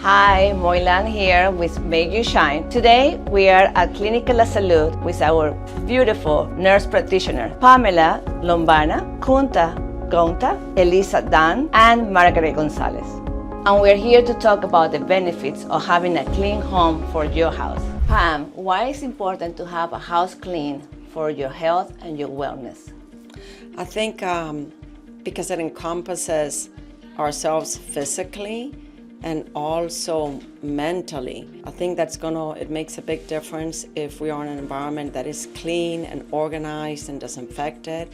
Hi, Moylan here with Make You Shine. Today we are at Clínica La Salud with our beautiful nurse practitioner, Pamela Lombana, Kunta Gonta, Elisa Dan, and Margaret Gonzalez. And we're here to talk about the benefits of having a clean home for your house. Pam, why is it important to have a house clean for your health and your wellness? I think because it encompasses ourselves physically and also mentally. I think it makes a big difference if we are in an environment that is clean and organized and disinfected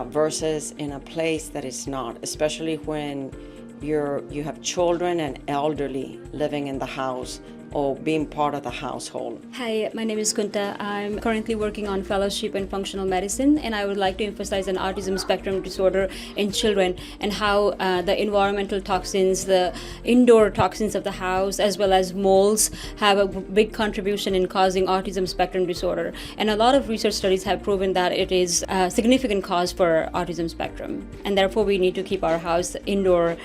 versus in a place that is not, especially when you have children and elderly living in the house or being part of the household. Hi, my name is Kunta. I'm currently working on fellowship in functional medicine, and I would like to emphasize on autism spectrum disorder in children and how the environmental toxins, the indoor toxins of the house, as well as molds, have a big contribution in causing autism spectrum disorder. And a lot of research studies have proven that it is a significant cause for autism spectrum, and therefore we need to keep our house indoor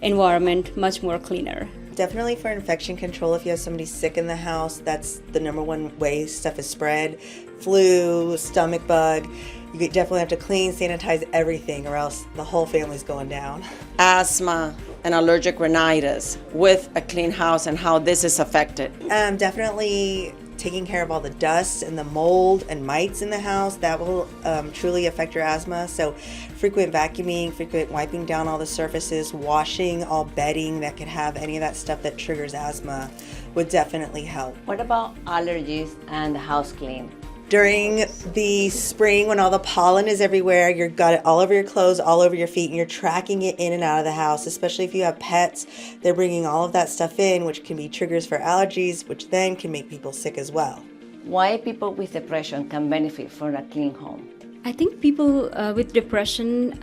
environment much more cleaner. Definitely for infection control, if you have somebody sick in the house, that's the number one way stuff is spread. Flu, stomach bug, you definitely have to clean, sanitize everything or else the whole family's going down. Asthma and allergic rhinitis with a clean house and how this is affected. Definitely taking care of all the dust and the mold and mites in the house, that will truly affect your asthma. So frequent vacuuming, frequent wiping down all the surfaces, washing all bedding that could have any of that stuff that triggers asthma would definitely help. What about allergies and the house clean? During the spring, when all the pollen is everywhere, you've got it all over your clothes, all over your feet, and you're tracking it in and out of the house, especially if you have pets. They're bringing all of that stuff in, which can be triggers for allergies, which then can make people sick as well. Why people with depression can benefit from a clean home? I think people with depression,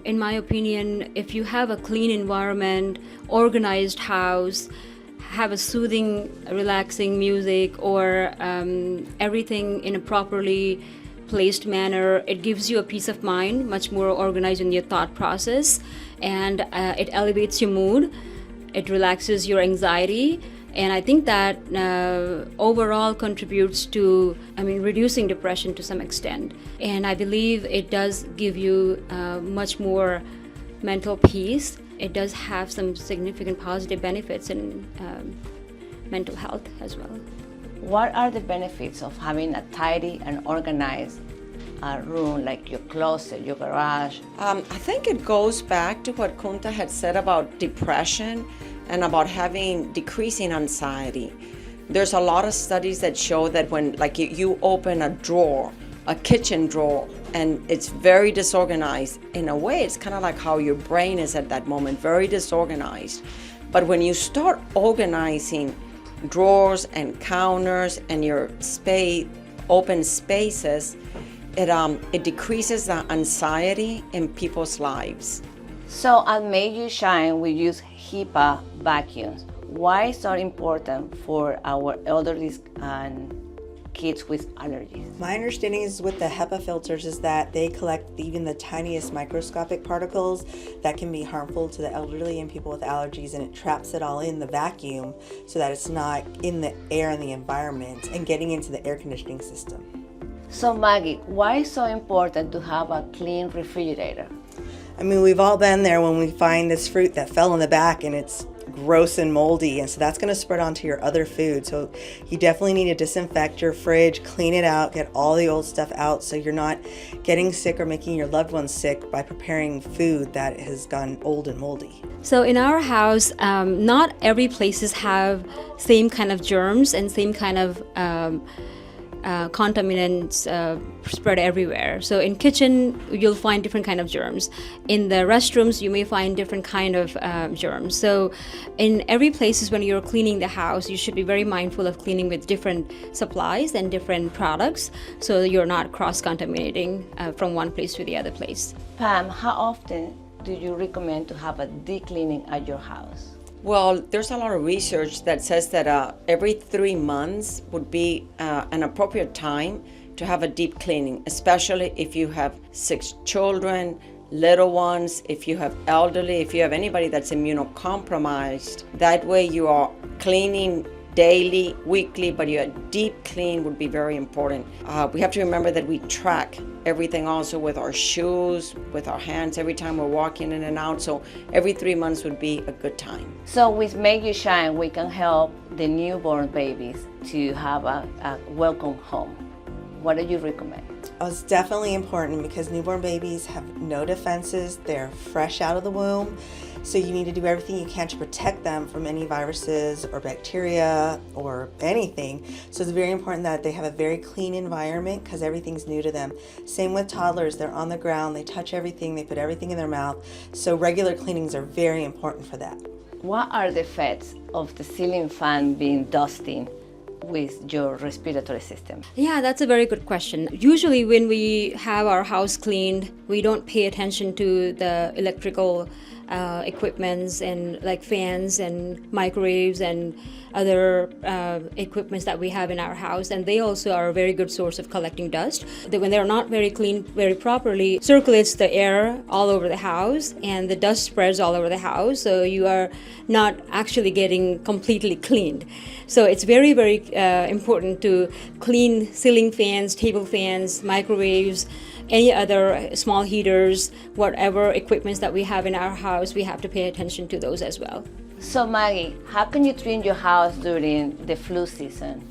in my opinion, if you have a clean environment, organized house, have a soothing, relaxing music, or everything in a properly placed manner, it gives you a peace of mind, much more organized in your thought process, and it elevates your mood, it relaxes your anxiety, and I think that overall contributes to, reducing depression to some extent. And I believe it does give you much more mental peace. It does have some significant positive benefits in mental health as well. What are the benefits of having a tidy and organized room like your closet, your garage? I think it goes back to what Kunta had said about depression and about decreasing anxiety. There's a lot of studies that show that when you open a drawer, a kitchen drawer, and it's very disorganized, in a way it's kind of like how your brain is at that moment, very disorganized. But when you start organizing drawers and counters and your open spaces, it decreases the anxiety in people's lives. So at Make You Shine, we use HEPA vacuums. Why is that important for our elderly and kids with allergies? My understanding is with the HEPA filters is that they collect even the tiniest microscopic particles that can be harmful to the elderly and people with allergies, and it traps it all in the vacuum so that it's not in the air and the environment and getting into the air conditioning system. So Maggie, why is it so important to have a clean refrigerator? We've all been there when we find this fruit that fell in the back and it's gross and moldy, and so that's going to spread onto your other food. So you definitely need to disinfect your fridge, clean it out, get all the old stuff out so you're not getting sick or making your loved ones sick by preparing food that has gone old and moldy. So in our house, not every places have same kind of germs and same kind of contaminants spread everywhere. So in kitchen, you'll find different kind of germs. In the restrooms, you may find different kind of germs. So in every places when you're cleaning the house, you should be very mindful of cleaning with different supplies and different products so that you're not cross-contaminating from one place to the other place. Pam, how often do you recommend to have a deep cleaning at your house? Well, there's a lot of research that says that every 3 months would be an appropriate time to have a deep cleaning, especially if you have 6 children little ones, if you have elderly, if you have anybody that's immunocompromised. That way you are cleaning daily, weekly, but your deep clean would be very important. We have to remember that we track everything also with our shoes, with our hands, every time we're walking in and out. So every 3 months would be a good time. So with Make You Shine, we can help the newborn babies to have a welcome home. What do you recommend? Oh, it's definitely important because newborn babies have no defenses. They're fresh out of the womb. So you need to do everything you can to protect them from any viruses or bacteria or anything. So it's very important that they have a very clean environment because everything's new to them. Same with toddlers. They're on the ground. They touch everything. They put everything in their mouth. So regular cleanings are very important for that. What are the effects of the ceiling fan being dusting with your respiratory system? Yeah, that's a very good question. Usually when we have our house cleaned, we don't pay attention to the electrical equipments and like fans and microwaves and other equipments that we have in our house, and they also are a very good source of collecting dust. When they're not very cleaned very properly, circulates the air all over the house and the dust spreads all over the house, so you are not actually getting completely cleaned. So it's very, very important to clean ceiling fans, table fans, microwaves, any other small heaters, whatever equipments that we have in our house, we have to pay attention to those as well. So Maggie, how can you clean your house during the flu season?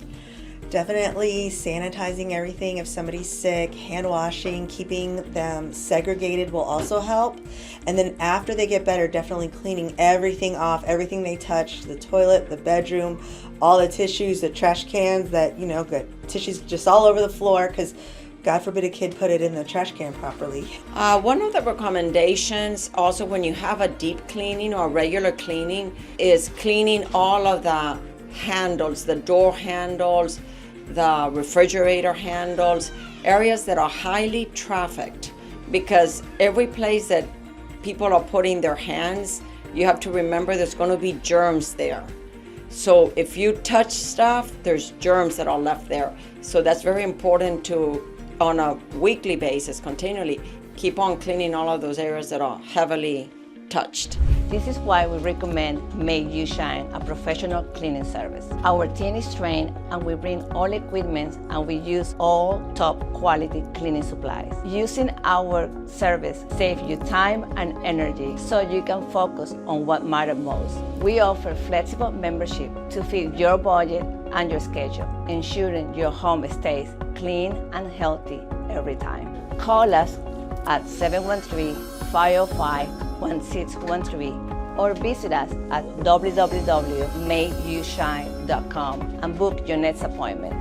Definitely sanitizing everything if somebody's sick, hand washing, keeping them segregated will also help. And then after they get better, definitely cleaning everything off, everything they touch, the toilet, the bedroom, all the tissues, the trash cans that, got tissues just all over the floor because God forbid a kid put it in the trash can properly. One of the recommendations also when you have a deep cleaning or regular cleaning is cleaning all of the handles, the door handles, the refrigerator handles, areas that are highly trafficked, because every place that people are putting their hands, you have to remember there's going to be germs there. So if you touch stuff, there's germs that are left there. So that's very important to, on a weekly basis, continually, keep on cleaning all of those areas that are heavily touched. This is why we recommend Make You Shine, a professional cleaning service. Our team is trained and we bring all equipment and we use all top quality cleaning supplies. Using our service saves you time and energy so you can focus on what matters most. We offer flexible membership to fit your budget and your schedule, ensuring your home stays clean and healthy every time. Call us at 713-505-1613 or visit us at www.makeyoushine.com and book your next appointment.